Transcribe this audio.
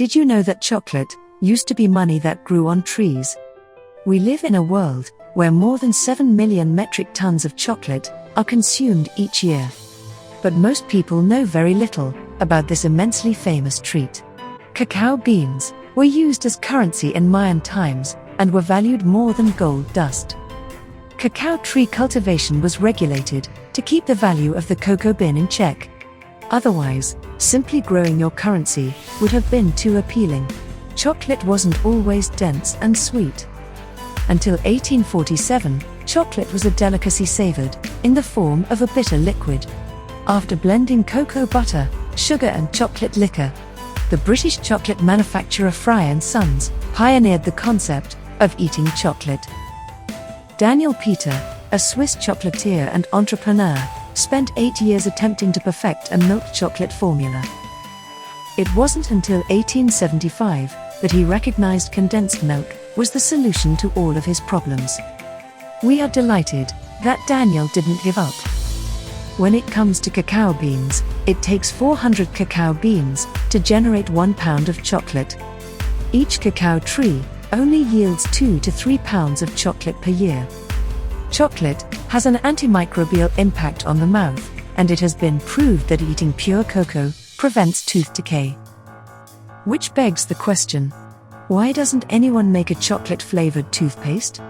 Did you know that chocolate used to be money that grew on trees? We live in a world where more than 7 million metric tons of chocolate are consumed each year. But most people know very little about this immensely famous treat. Cacao beans were used as currency in Mayan times and were valued more than gold dust. Cacao tree cultivation was regulated to keep the value of the cocoa bean in check. Otherwise, simply growing your currency would have been too appealing. Chocolate wasn't always dense and sweet. Until 1847, chocolate was a delicacy savored in the form of a bitter liquid. After blending cocoa butter, sugar and chocolate liquor, the British chocolate manufacturer Fry & Sons pioneered the concept of eating chocolate. Daniel Peter, a Swiss chocolatier and entrepreneur, spent 8 years attempting to perfect a milk chocolate formula. It wasn't until 1875 that he recognized condensed milk was the solution to all of his problems. We are delighted that Daniel didn't give up. When it comes to cacao beans, it takes 400 cacao beans to generate 1 pound of chocolate. Each cacao tree only yields 2 to 3 pounds of chocolate per year. Chocolate has an antimicrobial impact on the mouth, and it has been proved that eating pure cocoa prevents tooth decay. Which begs the question, why doesn't anyone make a chocolate-flavored toothpaste?